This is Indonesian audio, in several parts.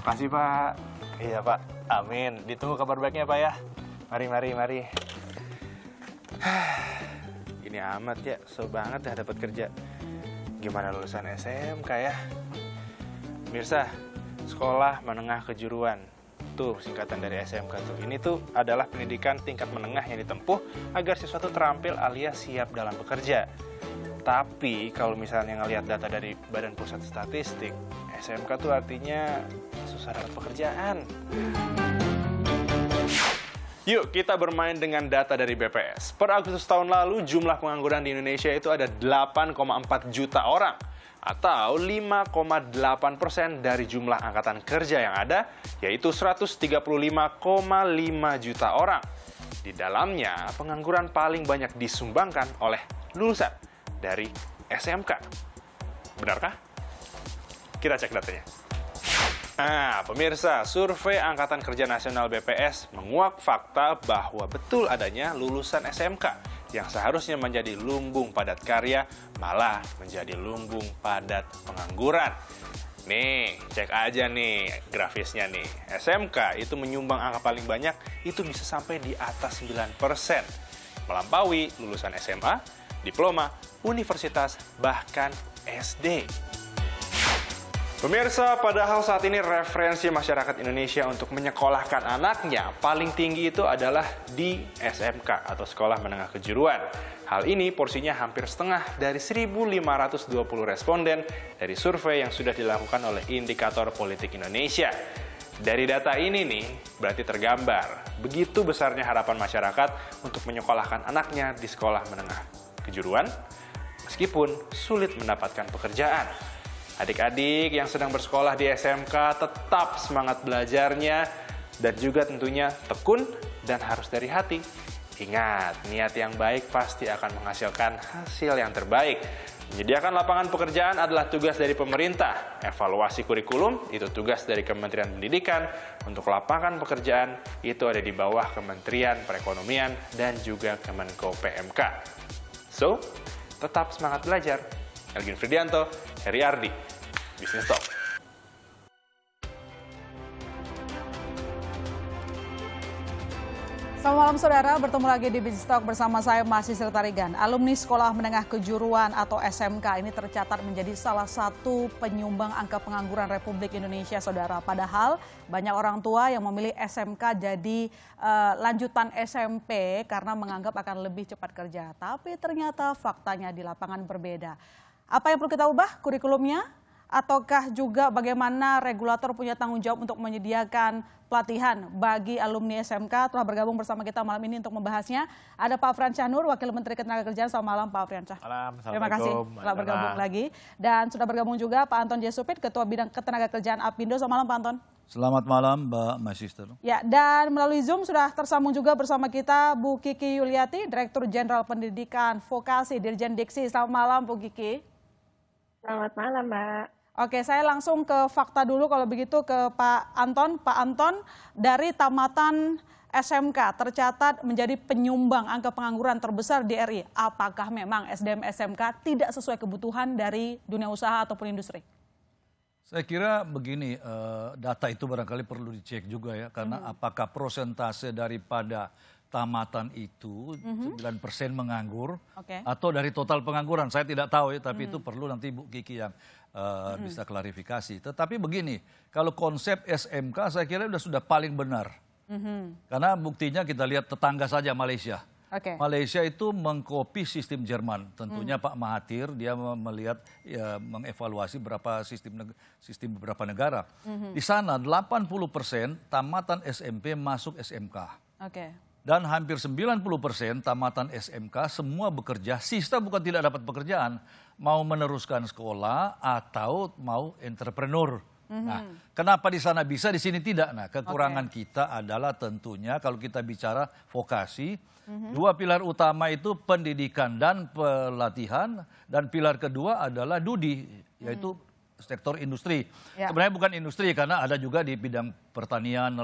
Makasih Pak. Iya Pak, amin. Ditunggu kabar baiknya Pak ya. Mari. Gini amat ya, susah banget ya dapat kerja. Gimana lulusan SMK ya? Pemirsa, Sekolah Menengah Kejuruan. Tuh singkatan dari SMK tuh. Ini tuh adalah pendidikan tingkat menengah yang ditempuh agar siswa tuh terampil alias siap dalam bekerja. Tapi kalau misalnya ngelihat data dari Badan Pusat Statistik, SMK tuh artinya susah dapat pekerjaan. Yuk kita bermain dengan data dari BPS. Per Agustus tahun lalu jumlah pengangguran di Indonesia itu ada 8,4 juta orang. Atau 5,8% dari jumlah angkatan kerja yang ada, yaitu 135,5 juta orang. Di dalamnya pengangguran paling banyak disumbangkan oleh lulusan dari SMK. Benarkah? Kita cek datanya. Nah, pemirsa, survei Angkatan Kerja Nasional BPS menguak fakta bahwa betul adanya lulusan SMK yang seharusnya menjadi lumbung padat karya malah menjadi lumbung padat pengangguran. Nih, cek aja nih grafisnya nih. SMK itu menyumbang angka paling banyak itu bisa sampai di atas 9%. Melampaui lulusan SMA, diploma, universitas, bahkan SD. Pemirsa, padahal saat ini referensi masyarakat Indonesia untuk menyekolahkan anaknya paling tinggi itu adalah di SMK atau Sekolah Menengah Kejuruan. Hal ini porsinya hampir setengah dari 1.520 responden dari survei yang sudah dilakukan oleh Indikator Politik Indonesia. Dari data ini nih, berarti tergambar begitu besarnya harapan masyarakat untuk menyekolahkan anaknya di Sekolah Menengah Kejuruan, meskipun sulit mendapatkan pekerjaan. Adik-adik yang sedang bersekolah di SMK tetap semangat belajarnya dan juga tentunya tekun dan harus dari hati. Ingat, niat yang baik pasti akan menghasilkan hasil yang terbaik. Menyediakan lapangan pekerjaan adalah tugas dari pemerintah. Evaluasi kurikulum itu tugas dari Kementerian Pendidikan. Untuk lapangan pekerjaan itu ada di bawah Kementerian Perekonomian dan juga Kemenko PMK. So, tetap semangat belajar. Elgin Fridianto, Heri Ardi, Business Talk. Selamat malam saudara, bertemu lagi di Business Talk bersama saya Masih Tarigan. Alumni Sekolah Menengah Kejuruan atau SMK ini tercatat menjadi salah satu penyumbang angka pengangguran Republik Indonesia saudara. Padahal banyak orang tua yang memilih SMK jadi lanjutan SMP karena menganggap akan lebih cepat kerja. Tapi ternyata faktanya di lapangan berbeda. Apa yang perlu kita ubah kurikulumnya? Ataukah juga bagaimana regulator punya tanggung jawab untuk menyediakan pelatihan bagi alumni SMK? Telah bergabung bersama kita malam ini untuk membahasnya. Ada Pak Afriansyah Nur, Wakil Menteri Ketenagakerjaan. Selamat malam Pak Afriansyah. Malam, terima kasih telah bergabung lagi. Dan sudah bergabung juga Pak Anton J. Supit, Ketua Bidang Ketenagakerjaan Apindo. Selamat malam Pak Anton. Selamat malam Mbak Masister. Ya, dan melalui Zoom sudah tersambung juga bersama kita Bu Kiki Yuliati, Direktur Jenderal Pendidikan Vokasi Dirjen Diksi. Selamat malam Bu Kiki. Selamat malam Mbak. Oke, saya langsung ke fakta dulu kalau begitu ke Pak Anton. Pak Anton, dari tamatan SMK tercatat menjadi penyumbang angka pengangguran terbesar di RI. Apakah memang SDM SMK tidak sesuai kebutuhan dari dunia usaha ataupun industri? Saya kira begini, data itu barangkali perlu dicek juga ya, karena apakah persentase daripada tamatan itu 9% menganggur atau dari total pengangguran, saya tidak tahu ya, tapi itu perlu nanti Bu Kiki yang bisa klarifikasi. Tetapi begini, kalau konsep SMK saya kira sudah paling benar. Karena buktinya kita lihat tetangga saja Malaysia. Malaysia itu mengkopi sistem Jerman. Tentunya Pak Mahathir dia melihat ya, mengevaluasi beberapa sistem beberapa negara. Di sana 80% tamatan SMP masuk SMK. Dan hampir 90% tamatan SMK semua bekerja, sisa bukan tidak dapat pekerjaan, mau meneruskan sekolah atau mau entrepreneur. Nah, kenapa di sana bisa, di sini tidak? Nah, kekurangan kita adalah tentunya kalau kita bicara vokasi, dua pilar utama itu pendidikan dan pelatihan, dan pilar kedua adalah DUDI, yaitu sektor industri. Sebenarnya bukan industri karena ada juga di bidang pertanian,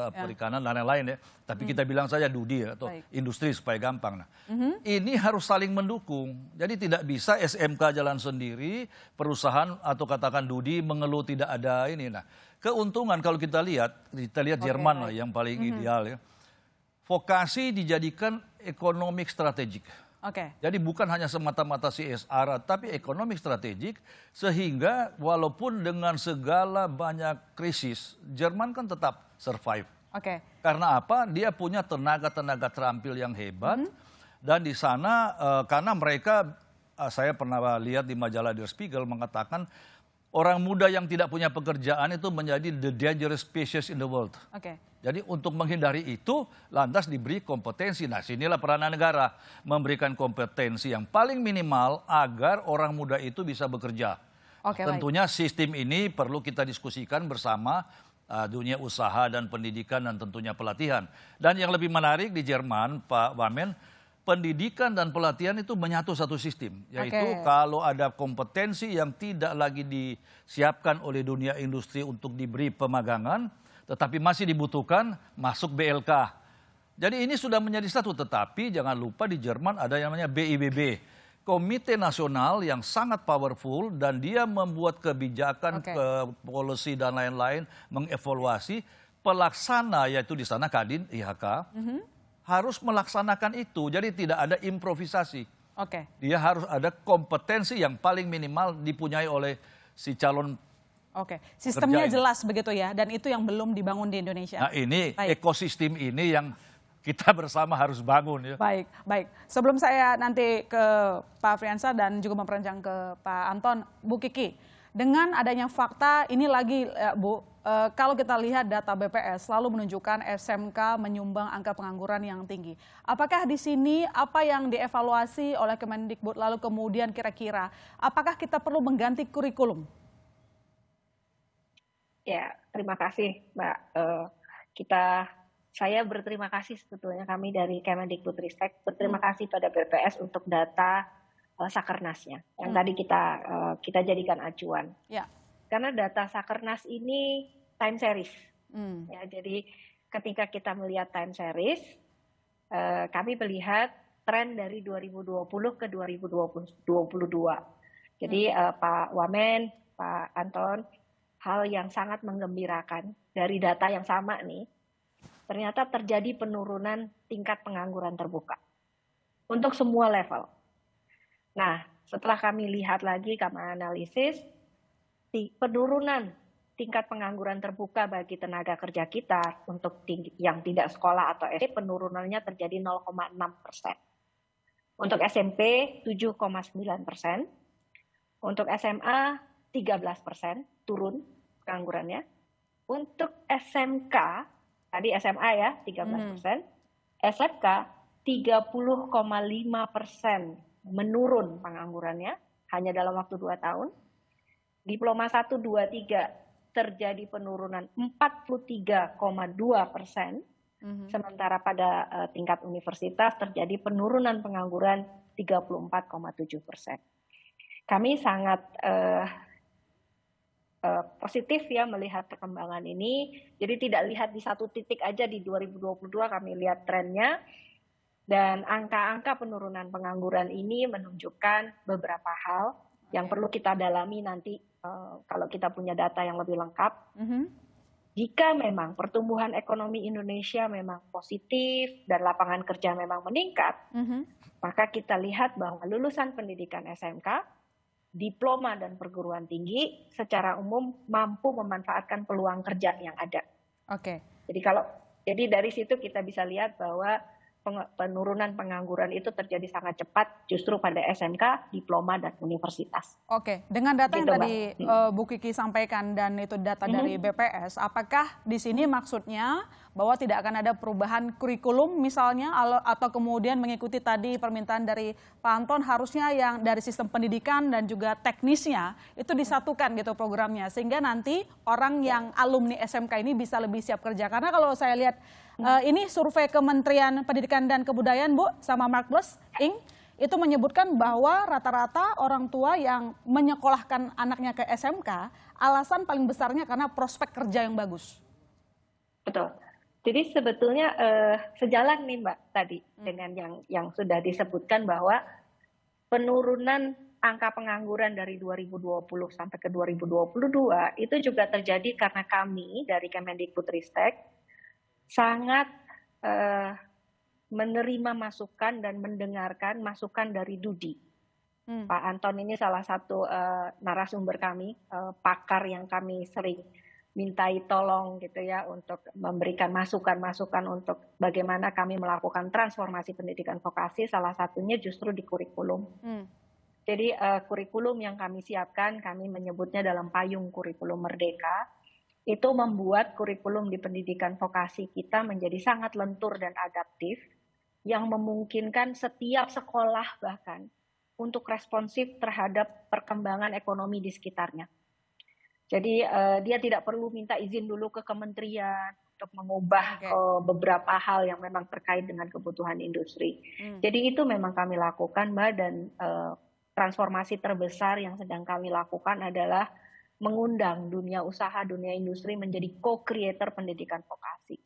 perikanan dan lain-lain ya. Tapi kita bilang saja DUDI ya, atau industri supaya gampang. Nah, ini harus saling mendukung. Jadi tidak bisa SMK jalan sendiri, perusahaan atau katakan DUDI mengeluh tidak ada ini. Nah, keuntungan kalau kita lihat Jerman lah yang paling ideal ya. Vokasi dijadikan ekonomi strategik. Jadi bukan hanya semata-mata CSR, tapi ekonomi strategik, sehingga walaupun dengan segala banyak krisis, Jerman kan tetap survive. Karena apa? Dia punya tenaga-tenaga terampil yang hebat, dan di sana karena mereka, saya pernah lihat di majalah Der Spiegel mengatakan, orang muda yang tidak punya pekerjaan itu menjadi the dangerous species in the world. Jadi untuk menghindari itu, lantas diberi kompetensi. Nah, sinilah peranan negara, memberikan kompetensi yang paling minimal agar orang muda itu bisa bekerja. Tentunya sistem ini perlu kita diskusikan bersama dunia usaha dan pendidikan dan tentunya pelatihan. Dan yang lebih menarik di Jerman, Pak Wamen, pendidikan dan pelatihan itu menyatu satu sistem. Yaitu kalau ada kompetensi yang tidak lagi disiapkan oleh dunia industri untuk diberi pemagangan, tetapi masih dibutuhkan, masuk BLK. Jadi ini sudah menjadi satu, tetapi jangan lupa di Jerman ada yang namanya BIBB. Komite Nasional yang sangat powerful dan dia membuat kebijakan, policy dan lain-lain, mengevaluasi pelaksana, yaitu di sana Kadin, IHK, harus melaksanakan itu. Jadi tidak ada improvisasi. Dia harus ada kompetensi yang paling minimal dipunyai oleh si calon. Sistemnya jelas begitu ya, dan itu yang belum dibangun di Indonesia. Nah ini ekosistem ini yang kita bersama harus bangun ya. Baik. Sebelum saya nanti ke Pak Afriansyah dan juga memperpanjang ke Pak Anton, Bu Kiki, dengan adanya fakta ini lagi Bu, kalau kita lihat data BPS selalu menunjukkan SMK menyumbang angka pengangguran yang tinggi. Apakah di sini apa yang dievaluasi oleh Kemendikbud lalu kemudian kira-kira apakah kita perlu mengganti kurikulum? Ya, terima kasih Mbak. Saya berterima kasih sebetulnya, kami dari Kemendikbudristek berterima kasih pada BPS untuk data Sakernas-nya yang tadi kita jadikan acuan. Karena data Sakernas ini time series. Ya, jadi ketika kita melihat time series, kami melihat tren dari 2020 ke 2022. Jadi Pak Wamen, Pak Anton, hal yang sangat menggembirakan dari data yang sama nih, ternyata terjadi penurunan tingkat pengangguran terbuka untuk semua level. Nah, setelah kami lihat lagi, kami analisis, penurunan tingkat pengangguran terbuka bagi tenaga kerja kita untuk yang tidak sekolah atau SD, penurunannya terjadi 0,6%. Untuk SMP 7,9%, untuk SMA 13% turun penganggurannya. Untuk SMK, tadi SMA ya 13%, SMK 30,5% menurun penganggurannya hanya dalam waktu 2 tahun. Diploma 1, 2, 3 terjadi penurunan 43,2%, sementara pada tingkat universitas terjadi penurunan pengangguran 34,7%. Kami sangat positif ya melihat perkembangan ini. Jadi tidak lihat di satu titik aja di 2022, kami lihat trennya. Dan angka-angka penurunan pengangguran ini menunjukkan beberapa hal yang perlu kita dalami nanti kalau kita punya data yang lebih lengkap. Jika memang pertumbuhan ekonomi Indonesia memang positif dan lapangan kerja memang meningkat, maka kita lihat bahwa lulusan pendidikan SMK, diploma dan perguruan tinggi secara umum mampu memanfaatkan peluang kerja yang ada. Jadi dari situ kita bisa lihat bahwa penurunan pengangguran itu terjadi sangat cepat justru pada SMK, diploma, dan universitas. Dengan data yang tadi Bu Kiki sampaikan dan itu data dari BPS, apakah di sini maksudnya bahwa tidak akan ada perubahan kurikulum misalnya atau kemudian mengikuti tadi permintaan dari Pak Anton harusnya yang dari sistem pendidikan dan juga teknisnya itu disatukan gitu programnya sehingga nanti orang yang alumni SMK ini bisa lebih siap kerja. Karena kalau saya lihat ini survei Kementerian Pendidikan dan Kebudayaan Bu sama Mark Plus Inc. itu menyebutkan bahwa rata-rata orang tua yang menyekolahkan anaknya ke SMK alasan paling besarnya karena prospek kerja yang bagus. Betul. Jadi sebetulnya sejalan nih Mbak tadi dengan yang sudah disebutkan bahwa penurunan angka pengangguran dari 2020 sampai ke 2022 itu juga terjadi karena kami dari Kemendikbudristek sangat menerima masukan dan mendengarkan masukan dari Dudi. Pak Anton ini salah satu narasumber kami, pakar yang kami sering mintai tolong gitu ya untuk memberikan masukan-masukan untuk bagaimana kami melakukan transformasi pendidikan vokasi, salah satunya justru di kurikulum. Jadi kurikulum yang kami siapkan, kami menyebutnya dalam payung kurikulum merdeka, itu membuat kurikulum di pendidikan vokasi kita menjadi sangat lentur dan adaptif, yang memungkinkan setiap sekolah bahkan untuk responsif terhadap perkembangan ekonomi di sekitarnya. Jadi dia tidak perlu minta izin dulu ke kementerian untuk mengubah beberapa hal yang memang terkait dengan kebutuhan industri. Jadi itu memang kami lakukan, Mbak, dan transformasi terbesar yang sedang kami lakukan adalah mengundang dunia usaha, dunia industri menjadi co-creator pendidikan vokasi.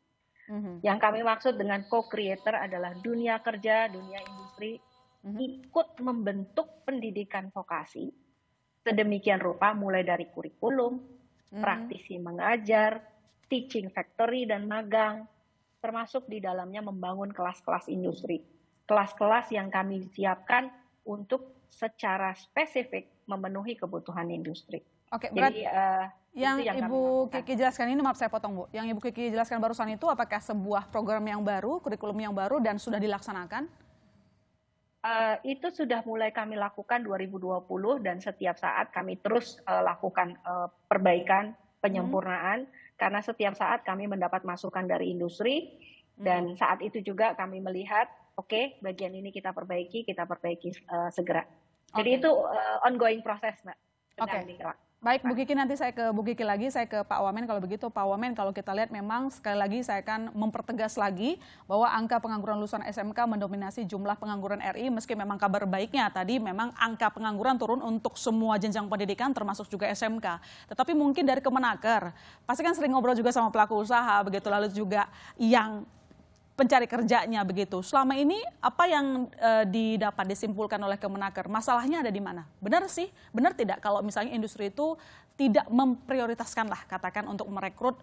Yang kami maksud dengan co-creator adalah dunia kerja, dunia industri ikut membentuk pendidikan vokasi sedemikian rupa, mulai dari kurikulum, praktisi mengajar, teaching factory dan magang, termasuk di dalamnya membangun kelas-kelas industri. Kelas-kelas yang kami siapkan untuk secara spesifik memenuhi kebutuhan industri. Oke, berarti yang Ibu Kiki jelaskan ini, maaf saya potong Bu, yang Ibu Kiki jelaskan barusan itu apakah sebuah program yang baru, kurikulum yang baru dan sudah dilaksanakan? Itu sudah mulai kami lakukan 2020 dan setiap saat kami terus lakukan perbaikan, penyempurnaan, karena setiap saat kami mendapat masukan dari industri dan saat itu juga kami melihat, oke, bagian ini kita perbaiki segera. Jadi itu ongoing proses, Mbak. Baik, Bu Kiki, nanti saya ke Bu Kiki lagi, saya ke Pak Wamen. Kalau begitu, Pak Wamen, kalau kita lihat memang sekali lagi saya akan mempertegas lagi bahwa angka pengangguran lulusan SMK mendominasi jumlah pengangguran RI, meski memang kabar baiknya tadi memang angka pengangguran turun untuk semua jenjang pendidikan termasuk juga SMK. Tetapi mungkin dari Kemenaker, pasti kan sering ngobrol juga sama pelaku usaha, begitu, lalu juga yang pencari kerjanya begitu. Selama ini apa yang didapat disimpulkan oleh Kemenaker? Masalahnya ada di mana? Benar sih, benar tidak kalau misalnya industri itu tidak memprioritaskan lah katakan untuk merekrut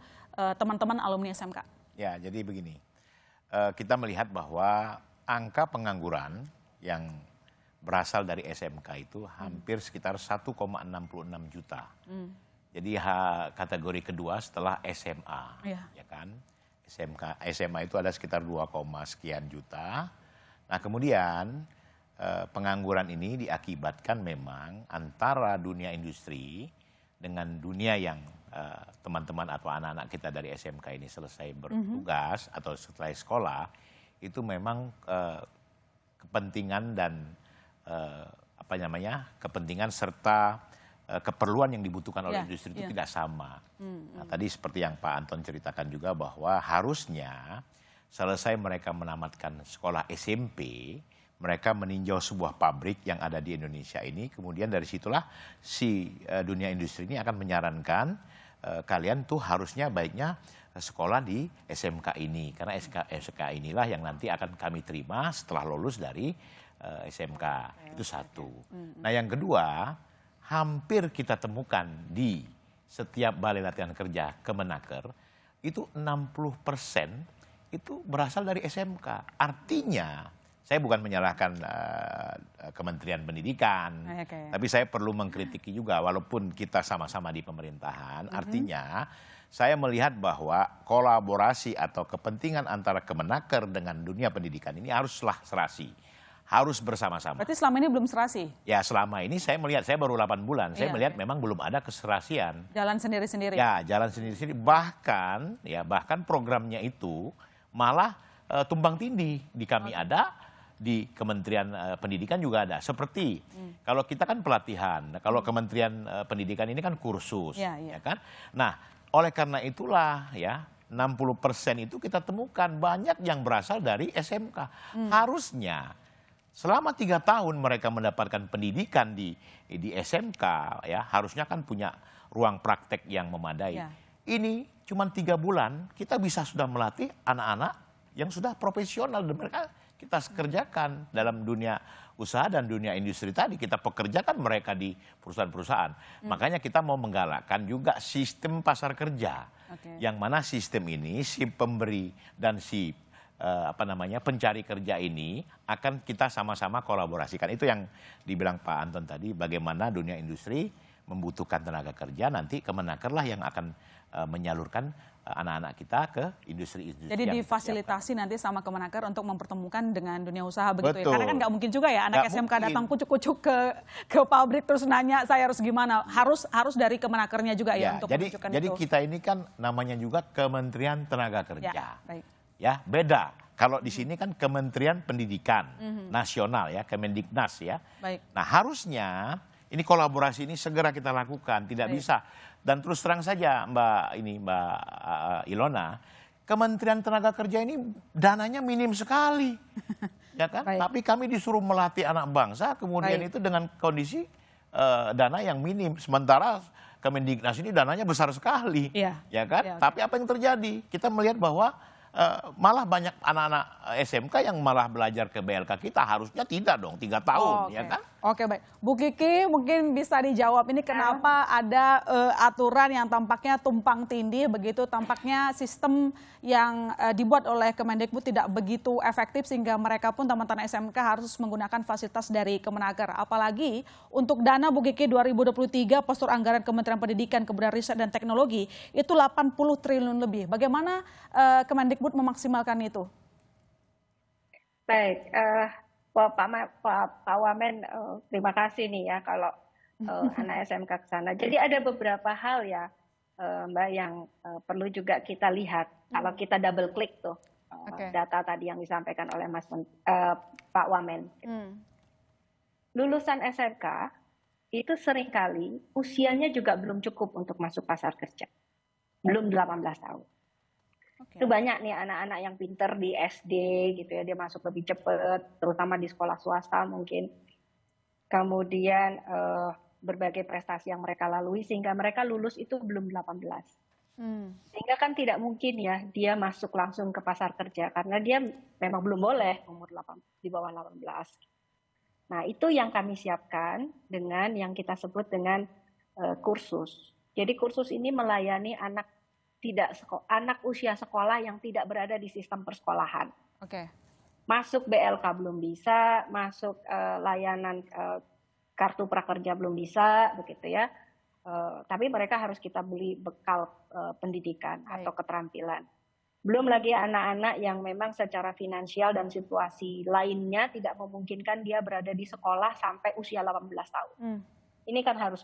teman-teman alumni SMK? Ya, jadi begini. Kita melihat bahwa angka pengangguran yang berasal dari SMK itu hampir sekitar 1,66 juta. Jadi kategori kedua setelah SMA, ya kan? SMA itu ada sekitar 2, sekian juta. Nah kemudian pengangguran ini diakibatkan memang antara dunia industri dengan dunia yang teman-teman atau anak-anak kita dari SMK ini selesai bertugas atau setelah sekolah, itu memang kepentingan dan kepentingan serta keperluan yang dibutuhkan oleh industri itu tidak sama. Nah, tadi seperti yang Pak Anton ceritakan juga bahwa harusnya selesai mereka menamatkan sekolah SMP, mereka meninjau sebuah pabrik yang ada di Indonesia ini, kemudian dari situlah si dunia industri ini akan menyarankan kalian tuh harusnya baiknya sekolah di SMK ini, karena SMK inilah yang nanti akan kami terima setelah lulus dari SMK. Itu satu. Nah yang kedua, hampir kita temukan di setiap balai latihan kerja Kemenaker, itu 60% itu berasal dari SMK. Artinya, saya bukan menyalahkan Kementerian Pendidikan, tapi saya perlu mengkritiki juga, walaupun kita sama-sama di pemerintahan, artinya saya melihat bahwa kolaborasi atau kepentingan antara Kemenaker dengan dunia pendidikan ini haruslah serasi. Harus bersama-sama. Berarti selama ini belum serasi? Ya selama ini saya melihat, saya baru 8 bulan, saya melihat memang belum ada keserasian. Jalan sendiri-sendiri? Ya, jalan sendiri-sendiri. Bahkan programnya itu malah tumbang tindih. Di kami ada, di Kementerian Pendidikan juga ada. Seperti kalau kita kan pelatihan, kalau Kementerian Pendidikan ini kan kursus. Ya kan? Nah oleh karena itulah 60% itu kita temukan banyak yang berasal dari SMK. Harusnya selama 3 tahun mereka mendapatkan pendidikan di SMK, harusnya kan punya ruang praktek yang memadai. Ini cuma 3 bulan kita bisa sudah melatih anak-anak yang sudah profesional dan mereka kita kerjakan dalam dunia usaha dan dunia industri tadi. Kita pekerjakan mereka di perusahaan-perusahaan. Makanya kita mau menggalakkan juga sistem pasar kerja. Yang mana sistem ini si pemberi dan si pencari kerja ini akan kita sama-sama kolaborasikan. Itu yang dibilang Pak Anton tadi, bagaimana dunia industri membutuhkan tenaga kerja, nanti Kemenaker lah yang akan menyalurkan anak-anak kita ke industri-industri. Jadi difasilitasi nanti sama Kemenaker untuk mempertemukan dengan dunia usaha begitu ya. Karena kan nggak mungkin juga ya anak SMK datang kucuk-kucuk ke pabrik terus nanya saya harus gimana. Harus dari Kemenakernya juga ya untuk menunjukkan itu. Jadi kita ini kan namanya juga Kementerian Tenaga Kerja. Ya, baik. Ya, beda. Kalau di sini kan Kementerian Pendidikan Nasional ya, Kemendiknas ya. Baik. Nah, harusnya ini kolaborasi ini segera kita lakukan, tidak bisa. Dan terus terang saja Mbak Ilona, Kementerian Tenaga Kerja ini dananya minim sekali. Ya kan? Tapi kami disuruh melatih anak bangsa, kemudian itu dengan kondisi dana yang minim. Sementara Kemendiknas ini dananya besar sekali. Ya kan? Tapi apa yang terjadi? Kita melihat bahwa malah banyak anak-anak SMK yang malah belajar ke BLK kita, harusnya tidak dong 3 tahun, ya kan? Oke, baik. Bu Kiki mungkin bisa dijawab ini kenapa ada aturan yang tampaknya tumpang tindih begitu, tampaknya sistem yang dibuat oleh Kemendikbud tidak begitu efektif sehingga mereka pun teman-teman SMK harus menggunakan fasilitas dari Kemenaker. Apalagi untuk dana Bu Kiki 2023 postur anggaran Kementerian Pendidikan, Kebudayaan Riset dan Teknologi itu 80 triliun lebih. Bagaimana Kemendikbud memaksimalkan itu? Baik, Pak Wamen, terima kasih nih ya kalau anak SMK ke sana. Jadi ada beberapa hal ya Mbak yang perlu juga kita lihat. Kalau kita double klik tuh data tadi yang disampaikan oleh Pak Wamen. Lulusan SMK itu seringkali usianya juga belum cukup untuk masuk pasar kerja. Belum 18 tahun. Itu banyak nih anak-anak yang pinter di SD gitu ya, dia masuk lebih cepat, terutama di sekolah swasta mungkin. Kemudian berbagai prestasi yang mereka lalui sehingga mereka lulus itu belum 18. Sehingga kan tidak mungkin ya dia masuk langsung ke pasar kerja karena dia memang belum boleh umur di bawah 18. Nah, itu yang kami siapkan dengan yang kita sebut dengan kursus. Jadi kursus ini melayani anak usia sekolah yang tidak berada di sistem persekolahan. Masuk BLK belum bisa, masuk layanan kartu prakerja belum bisa, begitu ya. Tapi mereka harus kita beli bekal pendidikan atau keterampilan. Belum lagi anak-anak yang memang secara finansial dan situasi lainnya tidak memungkinkan dia berada di sekolah sampai usia 18 tahun. Ini kan harus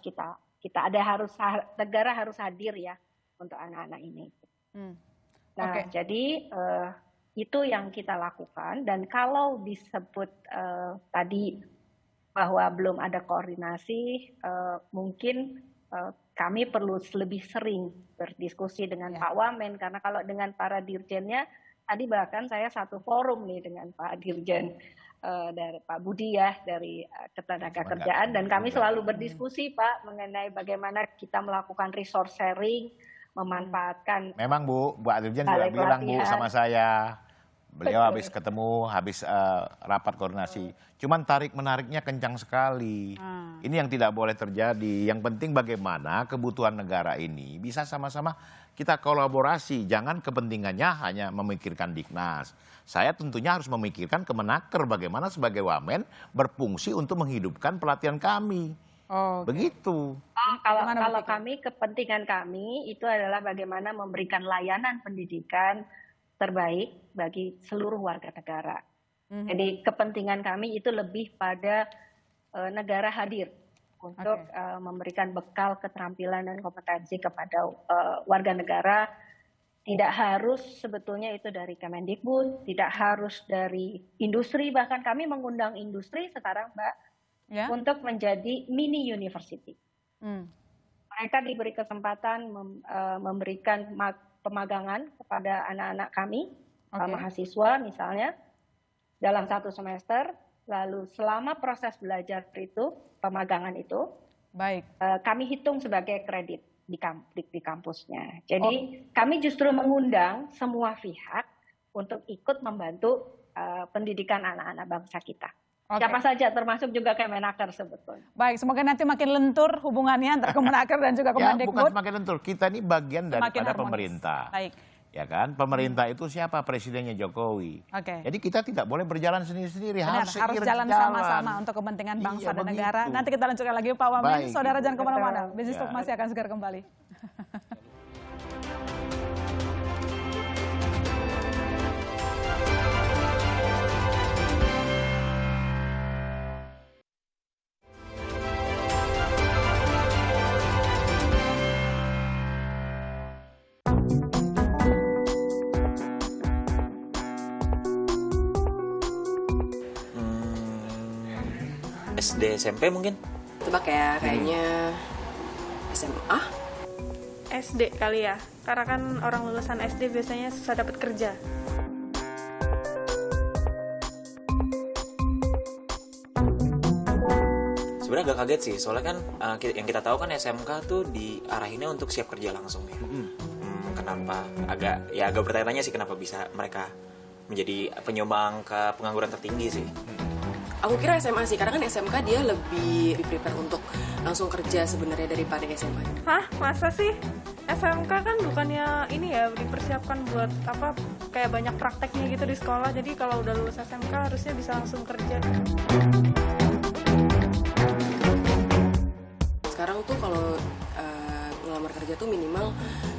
negara harus hadir ya untuk anak-anak ini. Nah, jadi itu yang kita lakukan. Dan kalau disebut tadi bahwa belum ada koordinasi, mungkin kami perlu lebih sering berdiskusi dengan Pak Wamen, karena kalau dengan para dirjennya, tadi bahkan saya satu forum nih dengan Pak Dirjen dari Pak Budi ya, dari Ketenagakerjaan, dan kami selalu berdiskusi Pak mengenai bagaimana kita melakukan resource sharing, memanfaatkan. Memang Bu Dirjen juga bilang Bu sama saya, beliau habis ketemu, habis rapat koordinasi. Cuman tarik-menariknya kencang sekali. Ini yang tidak boleh terjadi. Yang penting bagaimana kebutuhan negara ini bisa sama-sama kita kolaborasi. Jangan kepentingannya hanya memikirkan Diknas. Saya tentunya harus memikirkan Kemenaker bagaimana sebagai Wamen berfungsi untuk menghidupkan pelatihan kami. Begitu. Kalau kami, kepentingan kami itu adalah bagaimana memberikan layanan pendidikan terbaik bagi seluruh warga negara. Jadi kepentingan kami itu lebih pada negara hadir untuk memberikan bekal keterampilan dan kompetensi kepada warga negara. Tidak harus sebetulnya itu dari Kemendikbud, tidak harus dari industri, bahkan kami mengundang industri sekarang Mbak, untuk menjadi mini university. Mereka diberi kesempatan memberikan pemagangan kepada anak-anak kami, mahasiswa misalnya, dalam 1 semester, lalu selama proses belajar itu, pemagangan itu, kami hitung sebagai kredit di kampusnya. Jadi kami justru mengundang semua pihak untuk ikut membantu pendidikan anak-anak bangsa kita. Siapa saja, termasuk juga Kemenaker sebetulnya. Baik, semoga nanti makin lentur hubungannya antara Kemenaker dan juga Kemendikbud. Bukan semakin lentur, kita ini bagian daripada pemerintah. Baik. Ya kan, pemerintah itu siapa? Presidennya Jokowi. Jadi kita tidak boleh berjalan sendiri-sendiri, harus jalan sama-sama untuk kepentingan bangsa dan negara. Nanti kita lanjutkan lagi Pak Wamen. Saudara jangan kemana-mana, Business Talk masih akan segera kembali. SD, SMP mungkin? Tebak ya, kayaknya SMA? SD kali ya, karena kan orang lulusan SD biasanya susah dapat kerja. Sebenarnya agak kaget sih, soalnya kan yang kita tahu kan SMK tuh diarahinnya untuk siap kerja langsung ya. Kenapa? Agak bertanya-tanya sih kenapa bisa mereka menjadi penyumbang ke pengangguran tertinggi sih. Aku kira SMA sih, karena kan SMK dia lebih prepare untuk langsung kerja sebenarnya daripada SMA. Hah? Masa sih? SMK kan bukannya ini ya, dipersiapkan buat apa, kayak banyak prakteknya gitu di sekolah. Jadi kalau udah lulus SMK harusnya bisa langsung kerja. Sekarang tuh kalau ngelamar kerja tuh minimal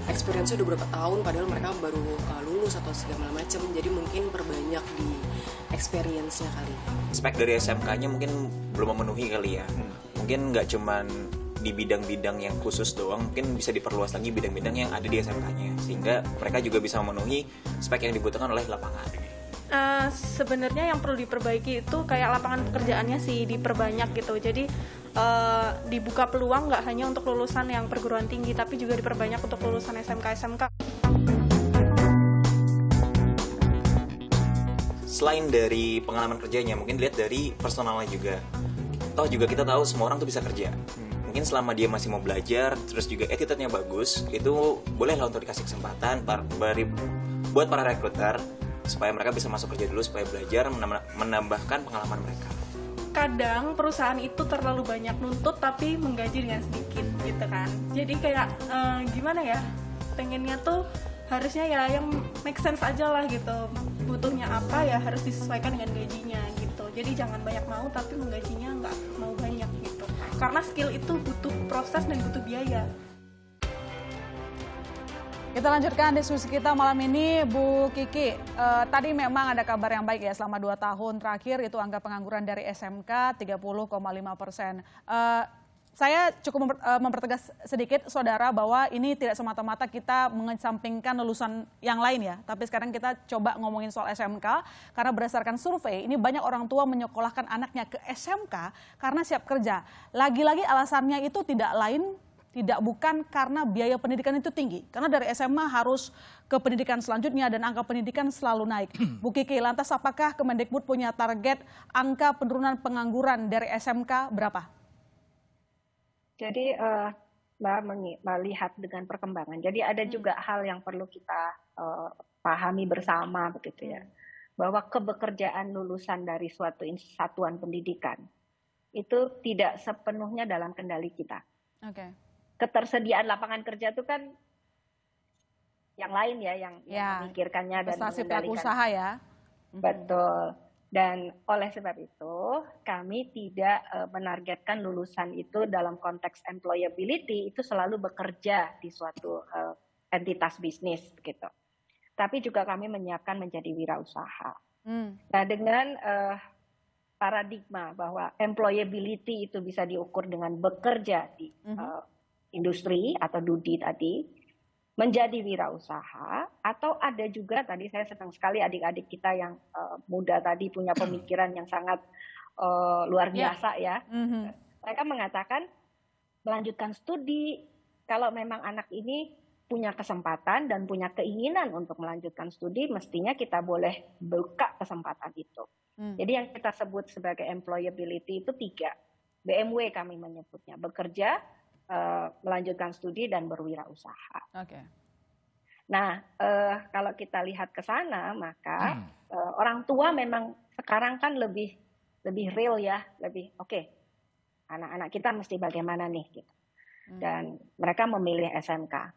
experience-nya udah berapa tahun, padahal mereka baru lulus atau segala macam. Jadi mungkin perbanyak di experience-nya kali. Spek dari SMK-nya mungkin belum memenuhi kali ya. Mungkin nggak cuman di bidang-bidang yang khusus doang, mungkin bisa diperluas lagi bidang-bidang yang ada di SMK-nya. Sehingga mereka juga bisa memenuhi spek yang dibutuhkan oleh lapangan. Sebenarnya yang perlu diperbaiki itu kayak lapangan pekerjaannya sih diperbanyak gitu. Jadi dibuka peluang nggak hanya untuk lulusan yang perguruan tinggi, tapi juga diperbanyak untuk lulusan SMK. Selain dari pengalaman kerjanya, mungkin dilihat dari personalnya juga. Toh juga kita tahu semua orang tuh bisa kerja. Mungkin selama dia masih mau belajar, terus juga attitude-nya bagus, itu bolehlah untuk dikasih kesempatan buat para rekruter supaya mereka bisa masuk kerja dulu, supaya belajar menambahkan pengalaman mereka. Kadang perusahaan itu terlalu banyak nuntut tapi menggaji dengan sedikit gitu kan. Jadi kayak gimana ya, pengennya tuh harusnya ya yang make sense aja lah gitu. Butuhnya apa ya harus disesuaikan dengan gajinya gitu. Jadi jangan banyak mau tapi menggajinya nggak mau banyak gitu. Karena skill itu butuh proses dan butuh biaya. Kita lanjutkan diskusi kita malam ini, Bu Kiki. Tadi memang ada kabar yang baik ya, selama 2 tahun terakhir itu angka pengangguran dari SMK 30,5%. Saya cukup mempertegas sedikit, Saudara, bahwa ini tidak semata-mata kita mengesampingkan lulusan yang lain ya. Tapi sekarang kita coba ngomongin soal SMK, karena berdasarkan survei, ini banyak orang tua menyekolahkan anaknya ke SMK karena siap kerja. Lagi-lagi alasannya itu tidak bukan karena biaya pendidikan itu tinggi. Karena dari SMA harus ke pendidikan selanjutnya dan angka pendidikan selalu naik. Bu Kiki, lantas apakah Kemendikbud punya target angka penurunan pengangguran dari SMK berapa? Jadi Mbak melihat dengan perkembangan. Jadi ada juga hal yang perlu kita pahami bersama begitu ya. Bahwa kebekerjaan lulusan dari suatu satuan pendidikan itu tidak sepenuhnya dalam kendali kita. Oke. Ketersediaan lapangan kerja itu kan yang lain ya, yang memikirkannya dan prestasi mengendalikan. pelaku usaha ya. Betul. Dan oleh sebab itu kami tidak menargetkan lulusan itu dalam konteks employability itu selalu bekerja di suatu entitas bisnis gitu. Tapi juga kami menyiapkan menjadi wirausaha. Nah, dengan paradigma bahwa employability itu bisa diukur dengan bekerja di industri atau Dudi tadi, menjadi wirausaha, atau ada juga tadi saya senang sekali adik-adik kita yang muda tadi punya pemikiran yang sangat luar biasa ya. Mereka mengatakan melanjutkan studi, kalau memang anak ini punya kesempatan dan punya keinginan untuk melanjutkan studi, mestinya kita boleh buka kesempatan itu. Jadi yang kita sebut sebagai employability itu 3. BMW kami menyebutnya, bekerja, melanjutkan studi dan berwirausaha. Oke. Nah, kalau kita lihat ke sana, maka orang tua memang sekarang kan lebih real ya, lebih oke. Anak-anak kita mesti bagaimana nih gitu. Dan mereka memilih SMK.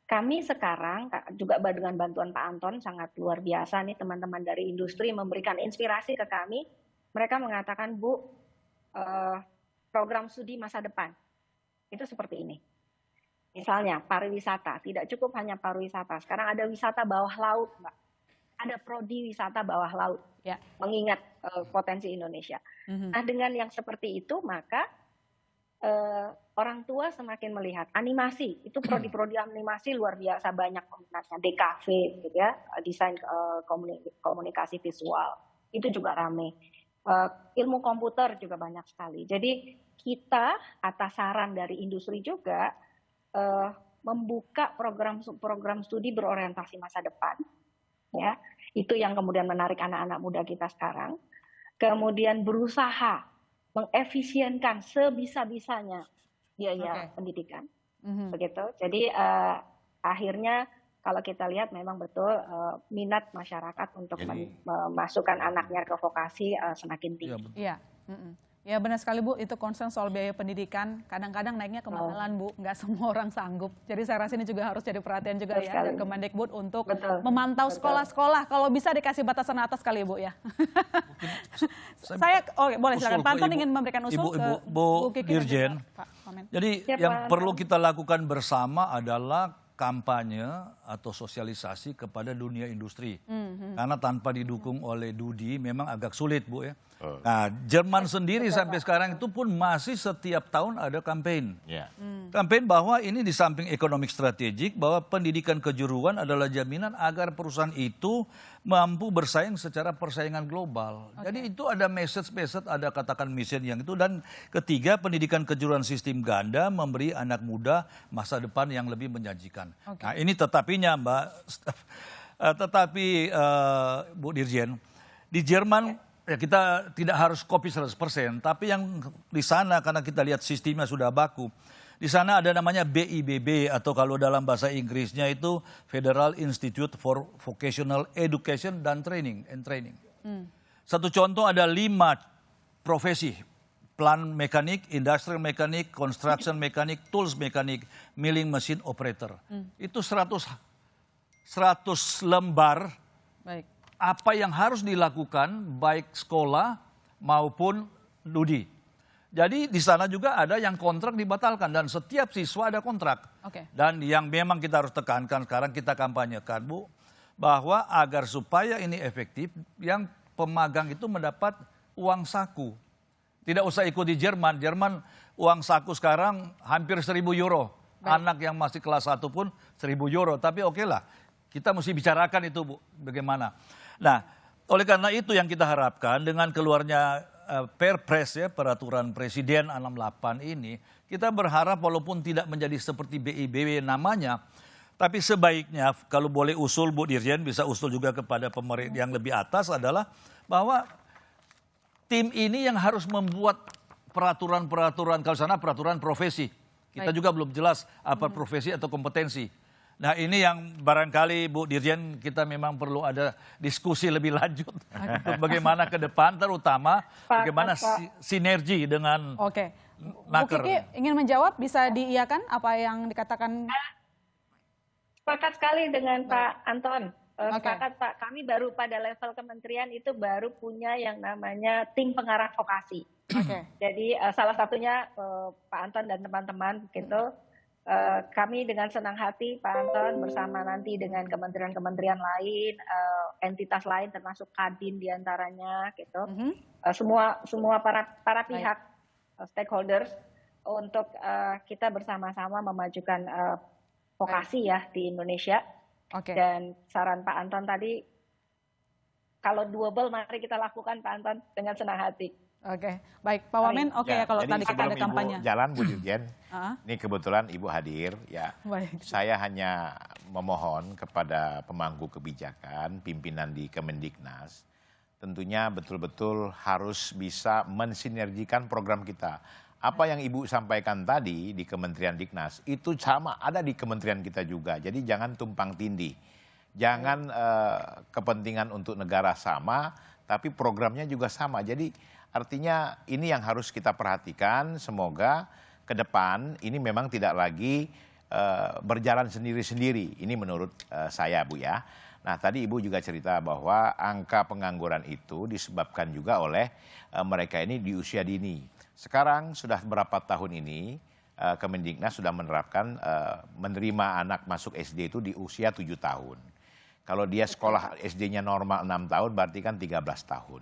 Kami sekarang juga dengan bantuan Pak Anton sangat luar biasa nih, teman-teman dari industri memberikan inspirasi ke kami. Mereka mengatakan, Bu, program studi masa depan itu seperti ini. Misalnya pariwisata, tidak cukup hanya pariwisata. Sekarang ada wisata bawah laut, Mbak. Ada prodi wisata bawah laut, ya, mengingat potensi Indonesia. Nah, dengan yang seperti itu, maka orang tua semakin melihat animasi, itu prodi-prodi animasi luar biasa banyak peminatnya, DKV gitu ya, desain komunikasi visual, itu juga rame. Ilmu komputer juga banyak sekali. Jadi kita atas saran dari industri juga membuka program studi berorientasi masa depan, ya, itu yang kemudian menarik anak-anak muda kita sekarang. Kemudian berusaha mengefisienkan sebisa-bisanya biaya pendidikan, begitu. Jadi akhirnya kalau kita lihat memang betul minat masyarakat untuk memasukkan anaknya ke vokasi semakin tinggi. Iya, ya benar sekali Bu, itu concern soal biaya pendidikan, kadang-kadang naiknya kemahalan Bu, nggak semua orang sanggup. Jadi saya rasa ini juga harus jadi perhatian juga ya dari Kemendikbud untuk memantau sekolah-sekolah, kalau bisa dikasih batasan atas kali Bu ya. Saya, boleh silakan, Pak Anton ingin memberikan usul ke Bu Kiki Dirjen. Jadi yang perlu kita lakukan bersama adalah kampanye atau sosialisasi kepada dunia industri. Karena tanpa didukung oleh Dudi memang agak sulit Bu ya. Nah, Jerman sendiri sampai sekarang itu pun masih setiap tahun ada kampanye. Kampanye bahwa ini di samping ekonomi strategik, bahwa pendidikan kejuruan adalah jaminan agar perusahaan itu mampu bersaing secara persaingan global. Jadi itu ada message, ada katakan mission yang itu. Dan ketiga, pendidikan kejuruan sistem ganda memberi anak muda masa depan yang lebih menjanjikan. Nah ini tetapinya Mbak, Bu Dirjen, di Jerman ya kita tidak harus copy 100%, tapi yang di sana karena kita lihat sistemnya sudah baku. Di sana ada namanya BIBB atau kalau dalam bahasa Inggrisnya itu Federal Institute for Vocational Education dan Training. Satu contoh ada 5 profesi. Plant mekanik, industrial mekanik, construction mekanik, tools mekanik, milling machine operator. Itu 100 lembar. Baik. Apa yang harus dilakukan baik sekolah maupun Dudi. Jadi di sana juga ada yang kontrak dibatalkan dan setiap siswa ada kontrak. Dan yang memang kita harus tekankan sekarang kita kampanyekan Bu, bahwa agar supaya ini efektif, yang pemagang itu mendapat uang saku. Tidak usah ikut di Jerman. Jerman uang saku sekarang hampir 1.000 euro. Anak yang masih kelas 1 pun 1.000 euro. Tapi oke lah, kita mesti bicarakan itu Bu, bagaimana. Nah, oleh karena itu yang kita harapkan dengan keluarnya Perpres ya, Peraturan Presiden 68 ini, kita berharap walaupun tidak menjadi seperti BIBW namanya, tapi sebaiknya kalau boleh usul Bu Dirjen, bisa usul juga kepada pemerintah yang lebih atas adalah bahwa tim ini yang harus membuat peraturan-peraturan, kalau sana peraturan profesi. Kita juga belum jelas apa profesi atau kompetensi. Nah ini yang barangkali Bu Dirjen kita memang perlu ada diskusi lebih lanjut. Bagaimana ke depan terutama bagaimana sinergi dengan Naker. Bu Kiki ingin menjawab, bisa diiyakan apa yang dikatakan? Sepakat sekali dengan Pak Anton. Sepakat Pak, kami baru pada level kementerian itu baru punya yang namanya tim pengarah vokasi. Jadi salah satunya Pak Anton dan teman-teman gitu. Kami dengan senang hati Pak Anton bersama nanti dengan kementerian-kementerian lain, entitas lain termasuk Kadin diantaranya gitu, semua para pihak stakeholders untuk kita bersama-sama memajukan vokasi ya di Indonesia. Dan saran Pak Anton tadi, kalau doable mari kita lakukan Pak Anton dengan senang hati. Baik Pak Wamen, ya kalau tadi kita ada kampanye. Jalan Bu Dirjen, ini kebetulan Ibu hadir ya. Saya hanya memohon kepada pemangku kebijakan, pimpinan di Kemendiknas, tentunya betul-betul harus bisa mensinergikan program kita. Apa yang Ibu sampaikan tadi di Kementerian Diknas, itu sama ada di kementerian kita juga. Jadi jangan tumpang tindih. Jangan kepentingan untuk negara sama, tapi programnya juga sama. Jadi artinya ini yang harus kita perhatikan. Semoga ke depan ini memang tidak lagi berjalan sendiri-sendiri. Ini menurut saya, Bu ya. Nah, tadi Ibu juga cerita bahwa angka pengangguran itu disebabkan juga oleh mereka ini di usia dini. Sekarang sudah berapa tahun ini Kemendiknas sudah menerapkan menerima anak masuk SD itu di usia 7 tahun. Kalau dia sekolah SD-nya normal 6 tahun berarti kan 13 tahun.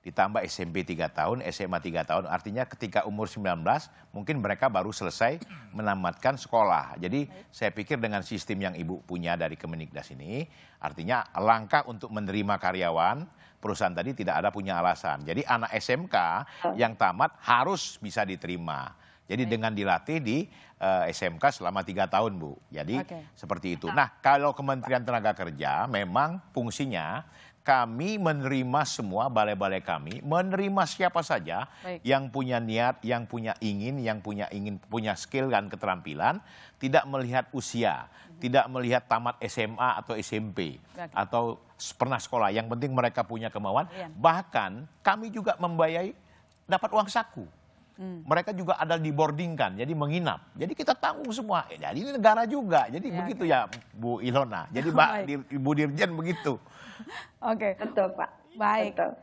Ditambah SMP 3 tahun, SMA 3 tahun, artinya ketika umur 19 mungkin mereka baru selesai menamatkan sekolah. Jadi saya pikir dengan sistem yang Ibu punya dari Kemendiknas ini, artinya langkah untuk menerima karyawan, perusahaan tadi tidak ada punya alasan. Jadi anak SMK yang tamat harus bisa diterima. Jadi dengan dilatih di SMK selama 3 tahun, Bu. Jadi seperti itu. Nah, kalau Kementerian Tenaga Kerja memang fungsinya kami menerima semua balai-balai kami, menerima siapa saja yang punya niat, yang punya punya skill dan keterampilan, tidak melihat usia, tidak melihat tamat SMA atau SMP atau pernah sekolah. Yang penting mereka punya kemauan. Bahkan kami juga membayai dapat uang saku. Mereka juga ada diboardingkan, jadi menginap. Jadi kita tanggung semua. Jadi ini negara juga. Jadi begitu ya Bu Ilona. Jadi Ibu Dirjen begitu. Oke. Betul, Pak. Baik. Betul.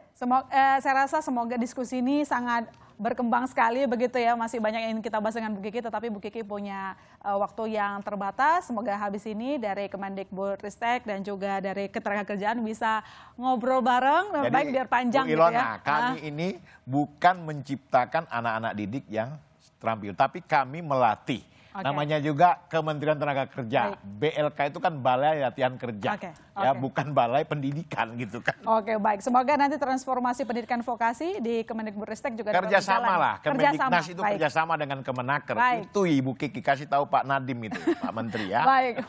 Saya rasa semoga diskusi ini sangat berkembang sekali begitu ya. Masih banyak yang ingin kita bahas dengan Bu Kiki, tetapi Bu Kiki punya waktu yang terbatas. Semoga habis ini dari Kemendikbudristek dan juga dari Ketenagakerjaan bisa ngobrol bareng. Jadi, baik biar panjang Bu Ilona, gitu ya. kami ini bukan menciptakan anak-anak didik yang terampil, tapi kami melatih. Namanya juga Kementerian Tenaga Kerja. BLK itu kan Balai Latihan Kerja. Ya, bukan Balai Pendidikan gitu kan. Oke, baik. Semoga nanti transformasi pendidikan vokasi di Kemendikbudristek juga kerjasama lah. Kemendiknas itu kerjasama dengan Kemenaker. Itu Ibu Kiki kasih tahu Pak Nadiem itu, Pak Menteri ya. Baik.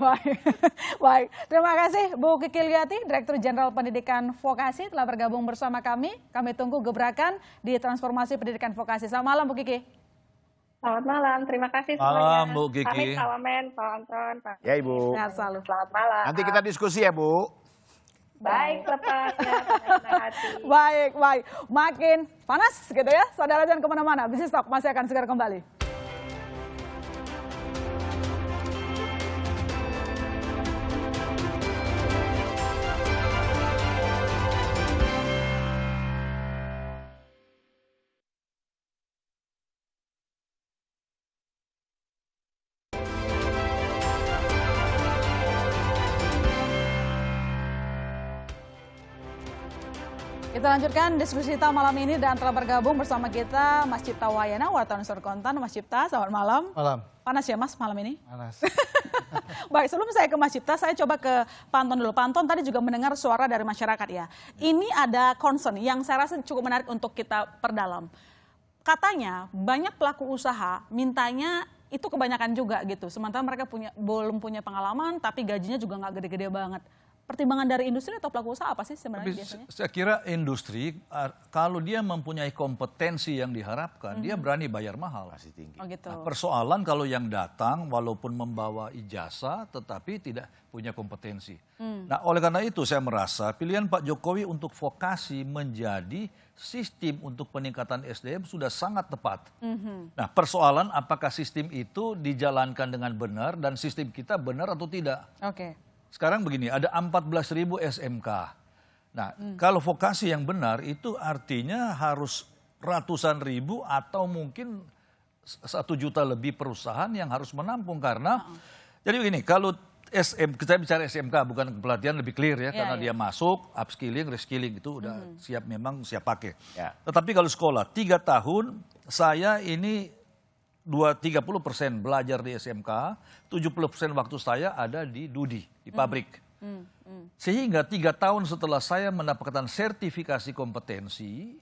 Baik. Terima kasih Bu Kiki Liati, Direktur Jenderal Pendidikan Vokasi telah bergabung bersama kami. Kami tunggu gebrakan di transformasi pendidikan vokasi. Selamat malam Bu Kiki. Selamat malam, terima kasih semuanya. Malam Bu Kiki. Amit salamen, Pak Anton, Pak. Ya Ibu. Sehat selalu. Selamat malam. Nanti kita diskusi ya Bu. Baik, lepas ya, hati. Baik. Makin panas gitu ya. Saudara jangan kemana-mana. Bisnis Talk masih akan segera kembali. Kita lanjutkan diskusi kita malam ini dan telah bergabung bersama kita Mas Cipta Wayana, wartawan Surkontan. Mas Cipta, selamat malam. Malam. Panas ya Mas malam ini? Panas. Baik, sebelum saya ke Mas Cipta, saya coba ke Pak Anton dulu. Pak Anton tadi juga mendengar suara dari masyarakat ya. Ini ada concern yang saya rasa cukup menarik untuk kita perdalam. Katanya banyak pelaku usaha mintanya itu kebanyakan juga gitu. Sementara mereka belum punya pengalaman tapi gajinya juga nggak gede-gede banget. Pertimbangan dari industri atau pelaku usaha apa sih sebenarnya biasanya? Saya kira industri kalau dia mempunyai kompetensi yang diharapkan, dia berani bayar mahal. Masih tinggi. Oh gitu. Nah, persoalan kalau yang datang walaupun membawa ijazah tetapi tidak punya kompetensi. Nah, oleh karena itu saya merasa pilihan Pak Jokowi untuk vokasi menjadi sistem untuk peningkatan SDM sudah sangat tepat. Nah, persoalan apakah sistem itu dijalankan dengan benar dan sistem kita benar atau tidak. Oke. Sekarang begini, ada 14.000 SMK. Nah, kalau vokasi yang benar itu artinya harus ratusan ribu atau mungkin 1 juta lebih perusahaan yang harus menampung karena jadi begini, kalau kita bicara SMK bukan pelatihan lebih clear ya, karena dia masuk upskilling, reskilling itu udah siap memang siap pakai. Tetapi kalau sekolah 3 tahun saya ini 30% belajar di SMK, 70% waktu saya ada di Dudi, di pabrik. Sehingga 3 tahun setelah saya mendapatkan sertifikasi kompetensi,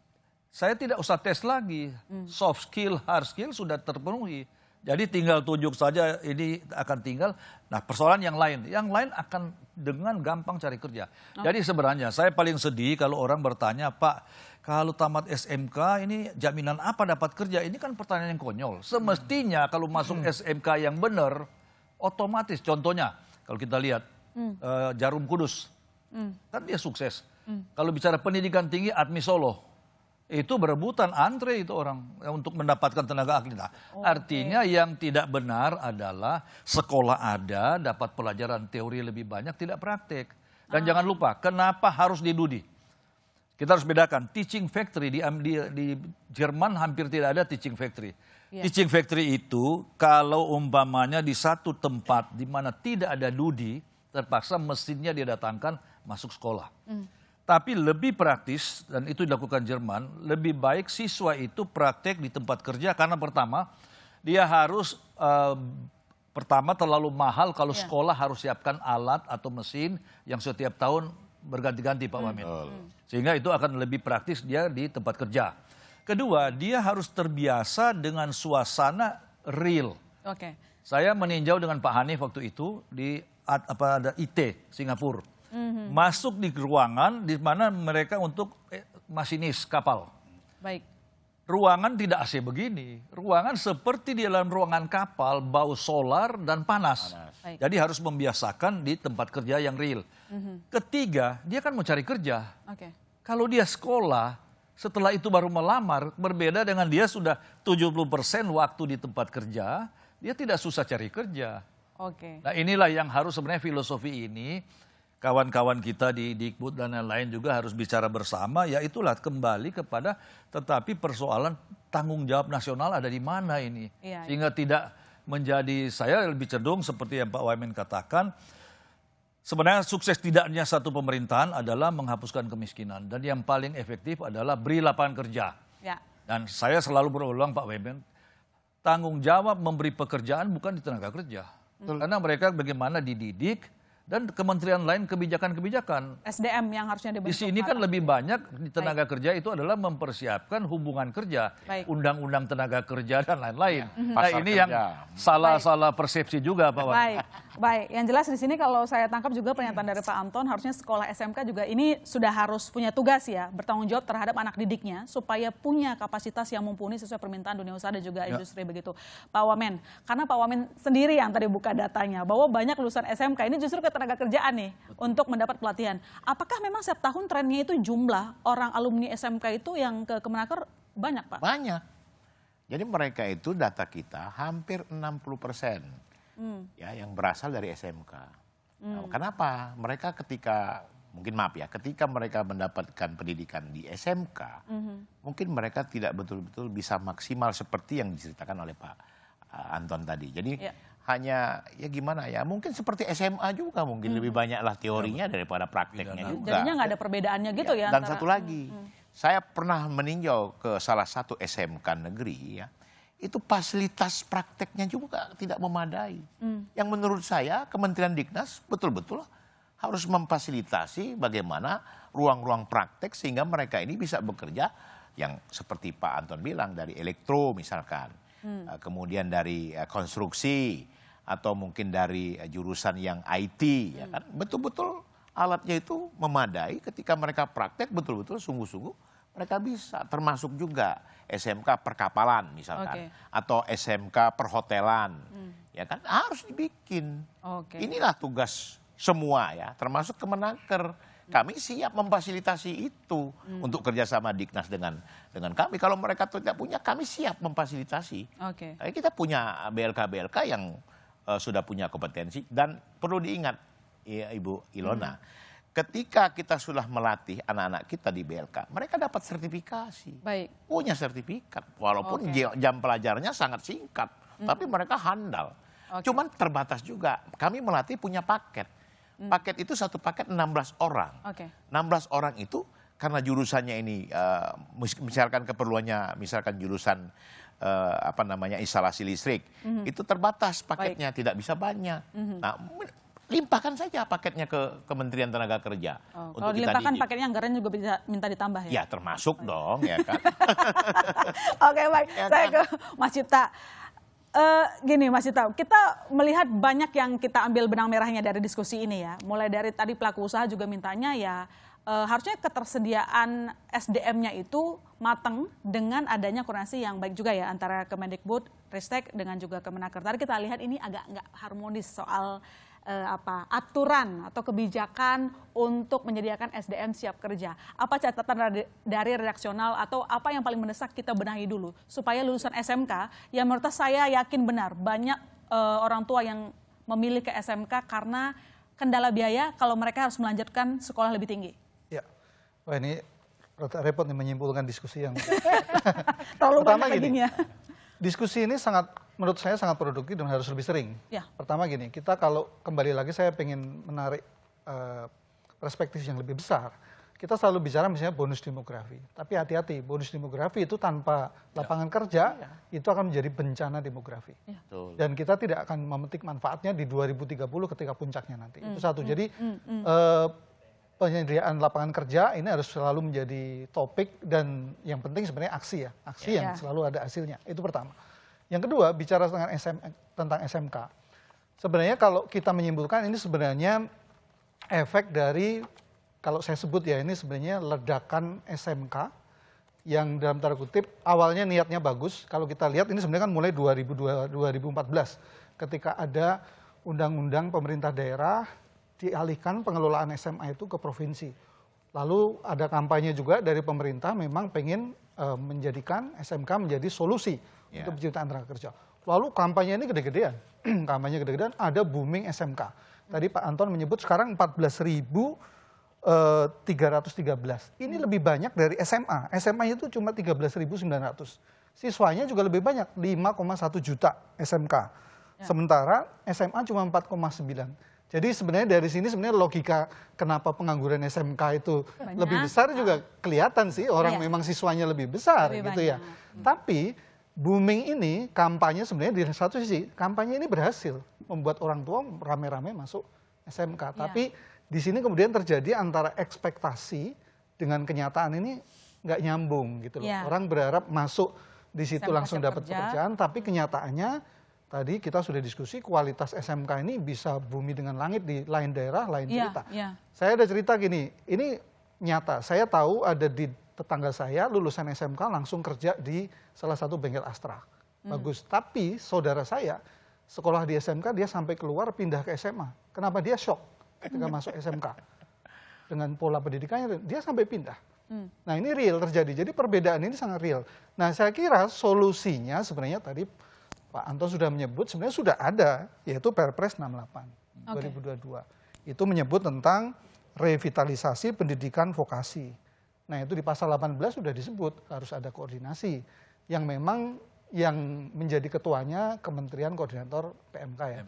saya tidak usah tes lagi. Soft skill, hard skill sudah terpenuhi. Jadi tinggal tunjuk saja ini akan tinggal. Nah, persoalan yang lain akan dengan gampang cari kerja. Jadi sebenarnya saya paling sedih kalau orang bertanya, Pak, kalau tamat SMK ini jaminan apa dapat kerja? Ini kan pertanyaan yang konyol. Semestinya kalau masuk SMK yang benar, otomatis contohnya kalau kita lihat Jarum Kudus. Kan dia sukses. Kalau bicara pendidikan tinggi, ATMI Solo. Itu berebutan antre itu orang untuk mendapatkan tenaga ahli. Nah, artinya yang tidak benar adalah sekolah ada, dapat pelajaran teori lebih banyak, tidak praktek. Dan jangan lupa, kenapa harus didudi? Kita harus bedakan, teaching factory di Jerman hampir tidak ada teaching factory. Teaching factory itu kalau umpamanya di satu tempat di mana tidak ada dudi, terpaksa mesinnya dia datangkan masuk sekolah. Tapi lebih praktis, dan itu dilakukan Jerman, lebih baik siswa itu praktek di tempat kerja karena pertama, dia harus pertama terlalu mahal kalau sekolah harus siapkan alat atau mesin yang setiap tahun berganti-ganti Pak Wamen. Sehingga itu akan lebih praktis dia di tempat kerja. Kedua, dia harus terbiasa dengan suasana real. Saya meninjau dengan Pak Hanif waktu itu di ada IT Singapura. Masuk di ruangan di mana mereka untuk masinis kapal. Baik. Ruangan tidak AC begini. Ruangan seperti di dalam ruangan kapal, bau solar dan panas. Jadi harus membiasakan di tempat kerja yang real. Ketiga, dia kan mau cari kerja. Kalau dia sekolah, setelah itu baru melamar, berbeda dengan dia sudah 70% waktu di tempat kerja, dia tidak susah cari kerja. Nah inilah yang harus sebenarnya filosofi ini, kawan-kawan kita di Dikbud dan lain-lain juga harus bicara bersama, ya itulah kembali kepada tetapi persoalan tanggung jawab nasional ada di mana ini. Sehingga tidak menjadi, saya lebih cenderung seperti yang Pak Wamen katakan, sebenarnya sukses tidaknya satu pemerintahan adalah menghapuskan kemiskinan. Dan yang paling efektif adalah beri lapangan kerja. Dan saya selalu berulang Pak Wamen, tanggung jawab memberi pekerjaan bukan di tenaga kerja. Karena mereka bagaimana dididik, dan kementerian lain kebijakan-kebijakan. SDM yang harusnya dibentuk. Di sini kan lebih banyak di tenaga kerja itu adalah mempersiapkan hubungan kerja, undang-undang tenaga kerja dan lain-lain. Nah ini yang salah persepsi juga Pak Wamen. Baik. Yang jelas di sini kalau saya tangkap juga pernyataan dari Pak Anton, harusnya sekolah SMK juga ini sudah harus punya tugas ya, bertanggung jawab terhadap anak didiknya supaya punya kapasitas yang mumpuni sesuai permintaan dunia usaha dan juga industri begitu. Pak Wamen, karena Pak Wamen sendiri yang tadi buka datanya bahwa banyak lulusan SMK ini justru tenaga kerjaan nih untuk mendapat pelatihan. Apakah memang setiap tahun trennya itu jumlah orang alumni SMK itu yang ke Kemenaker banyak Pak? Banyak. Jadi mereka itu data kita hampir 60% ya yang berasal dari SMK. Nah, kenapa? Mereka ketika ketika mereka mendapatkan pendidikan di SMK, mungkin mereka tidak betul-betul bisa maksimal seperti yang diceritakan oleh Pak Anton tadi. Jadi hanya ya gimana ya, mungkin seperti SMA juga mungkin lebih banyaklah teorinya daripada prakteknya juga. Jadinya nggak ada perbedaannya gitu ya. Dan satu lagi, saya pernah meninjau ke salah satu SMK negeri ya, itu fasilitas prakteknya juga tidak memadai. Yang menurut saya Kementerian Diknas betul-betul harus memfasilitasi bagaimana ruang-ruang praktek sehingga mereka ini bisa bekerja yang seperti Pak Anton bilang dari elektro misalkan, kemudian dari konstruksi, atau mungkin dari jurusan yang IT, ya kan, betul-betul alatnya itu memadai ketika mereka praktek betul-betul sungguh-sungguh mereka bisa, termasuk juga SMK perkapalan misalkan, atau SMK perhotelan, ya kan harus dibikin. Inilah tugas semua ya, termasuk Kemenaker. Kami siap memfasilitasi itu untuk kerjasama Diknas dengan kami. Kalau mereka tidak punya, kami siap memfasilitasi. Kita punya BLK-BLK yang sudah punya kompetensi, dan perlu diingat ya, Ibu Ilona, ketika kita sudah melatih anak-anak kita di BLK, mereka dapat sertifikasi, punya sertifikat, walaupun jam pelajarnya sangat singkat, tapi mereka handal. Cuman terbatas juga, kami melatih punya paket. Paket itu satu paket 16 orang. 16 orang itu karena jurusannya ini misalkan keperluannya misalkan jurusan instalasi listrik, itu terbatas paketnya, tidak bisa banyak. Nah, limpahkan saja paketnya ke Kementerian Tenaga Kerja. Kalau dilimpahkan paketnya anggaran juga bisa minta ditambah ya? Ya termasuk dong ya kan. Baik, ya, saya ke Mas Cipta. Gini Mas Cipta, kita melihat banyak yang kita ambil benang merahnya dari diskusi ini ya. Mulai dari tadi pelaku usaha juga mintanya ya harusnya ketersediaan SDM-nya itu matang dengan adanya koordinasi yang baik juga ya antara Kemendikbud, Ristek dengan juga Kemenaker. Tadi kita lihat ini agak nggak harmonis soal aturan atau kebijakan untuk menyediakan SDM siap kerja. Apa catatan dari redaksional atau apa yang paling mendesak kita benahi dulu supaya lulusan SMK yang menurut saya yakin benar banyak orang tua yang memilih ke SMK karena kendala biaya kalau mereka harus melanjutkan sekolah lebih tinggi. Ya, wah ini repot nih menyimpulkan diskusi yang terlalu banyak gini ya. Diskusi ini menurut saya sangat produktif dan harus lebih sering. Ya. Pertama gini, kita kalau kembali lagi saya pengen menarik perspektif yang lebih besar. Kita selalu bicara misalnya bonus demografi, tapi hati-hati, bonus demografi itu tanpa lapangan kerja itu akan menjadi bencana demografi. Ya. Dan kita tidak akan memetik manfaatnya di 2030 ketika puncaknya nanti. Itu satu. Jadi penyediaan lapangan kerja ini harus selalu menjadi topik dan yang penting sebenarnya aksi ya, aksi yang selalu ada hasilnya. Itu pertama. Yang kedua, bicara tentang SMK. Sebenarnya kalau kita menyimpulkan ini sebenarnya efek dari, kalau saya sebut ya ini sebenarnya ledakan SMK yang dalam tanda kutip awalnya niatnya bagus. Kalau kita lihat ini sebenarnya kan mulai 2014 ketika ada undang-undang pemerintah daerah dialihkan pengelolaan SMA itu ke provinsi. Lalu ada kampanye juga dari pemerintah memang pengen menjadikan SMK menjadi solusi untuk penciptaan tenaga kerja. Lalu kampanye ini gede-gedean, kampanye gede-gedean, ada booming SMK. Tadi Pak Anton menyebut sekarang 14.313. Ini lebih banyak dari SMA. SMA itu cuma 13.900. Siswanya juga lebih banyak, 5,1 juta SMK. Sementara SMA cuma 4,9. Jadi sebenarnya dari sini sebenarnya logika kenapa pengangguran SMK itu lebih besar juga kelihatan sih, orang memang siswanya lebih besar gitu ya. Tapi booming ini kampanye sebenarnya di satu sisi kampanye ini berhasil membuat orang tua rame-rame masuk SMK. Tapi di sini kemudian terjadi antara ekspektasi dengan kenyataan ini nggak nyambung gitu loh. Orang berharap masuk di situ langsung dapat pekerjaan, tapi kenyataannya tadi kita sudah diskusi kualitas SMK ini bisa bumi dengan langit di lain daerah, lain cerita. Saya ada cerita gini, ini nyata. Saya tahu ada di tetangga saya lulusan SMK langsung kerja di salah satu bengkel Astra. Bagus. Tapi saudara saya sekolah di SMK dia sampai keluar pindah ke SMA. Kenapa dia shock ketika masuk SMK? Dengan pola pendidikannya dia sampai pindah. Nah ini real terjadi. Jadi perbedaan ini sangat real. Nah saya kira solusinya sebenarnya tadi Pak Anton sudah menyebut sebenarnya sudah ada, yaitu Perpres 68 2022. Itu menyebut tentang revitalisasi pendidikan vokasi. Nah itu di pasal 18 sudah disebut harus ada koordinasi yang memang yang menjadi ketuanya Kementerian Koordinator PMK ya.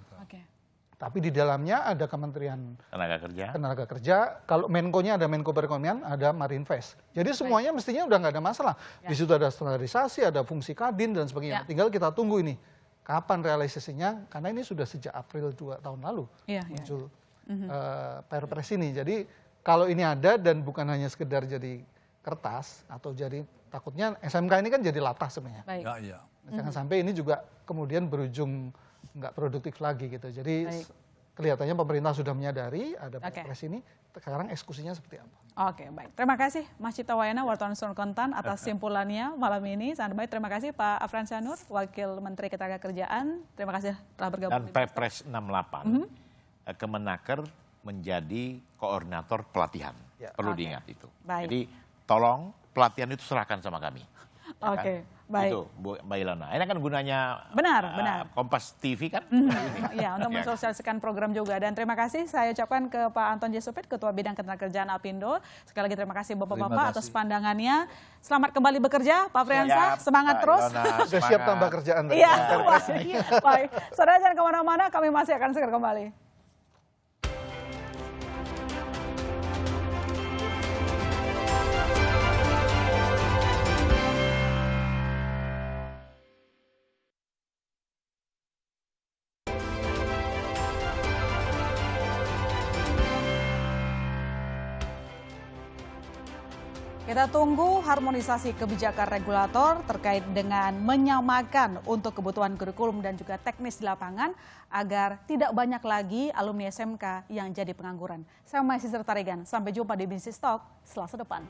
Tapi di dalamnya ada Kementerian Tenaga Kerja. Kalau Menko-nya ada Menko Perekonomian, ada Marinvest. Jadi semuanya mestinya udah nggak ada masalah. Di situ ada standarisasi, ada fungsi Kadin dan sebagainya. Tinggal kita tunggu ini kapan realisasinya, karena ini sudah sejak April 2 tahun lalu muncul Perpres ini. Jadi kalau ini ada dan bukan hanya sekedar jadi kertas atau jadi takutnya SMK ini kan jadi latah sebenarnya. Jangan sampai ini juga kemudian berujung nggak produktif lagi gitu. Jadi kelihatannya pemerintah sudah menyadari ada Perpres ini. Sekarang eksekusinya seperti apa? Oke, baik. Terima kasih Mas Cipta Wayana, wartawan Kontan atas simpulannya malam ini. Sangat baik. Terima kasih Pak Afransyah Nur, Wakil Menteri Ketenagakerjaan. Terima kasih telah bergabung. Dan Perpres 68, Kemenaker menjadi koordinator pelatihan. Perlu diingat itu. Jadi tolong pelatihan itu serahkan sama kami. Oke, baik. Itu Mbak Ilona. Ini kan gunanya benar. Kompas TV kan? Iya, untuk mensosialisasikan program juga. Dan terima kasih saya ucapkan ke Pak Anton Jesupit, Ketua Bidang Ketenagakerjaan Apindo. Sekali lagi terima kasih Bapak-Bapak atas pandangannya. Selamat kembali bekerja, Pak Friansyah. Semangat terus. Sudah siap tambah kerjaan. Iya, baik. Saudara jangan kemana-mana, kami masih akan segera kembali. Kita tunggu harmonisasi kebijakan regulator terkait dengan menyamakan untuk kebutuhan kurikulum dan juga teknis di lapangan agar tidak banyak lagi alumni SMK yang jadi pengangguran. Saya Mahasiswa Tarigan, sampai jumpa di Bisnis Talk Selasa depan.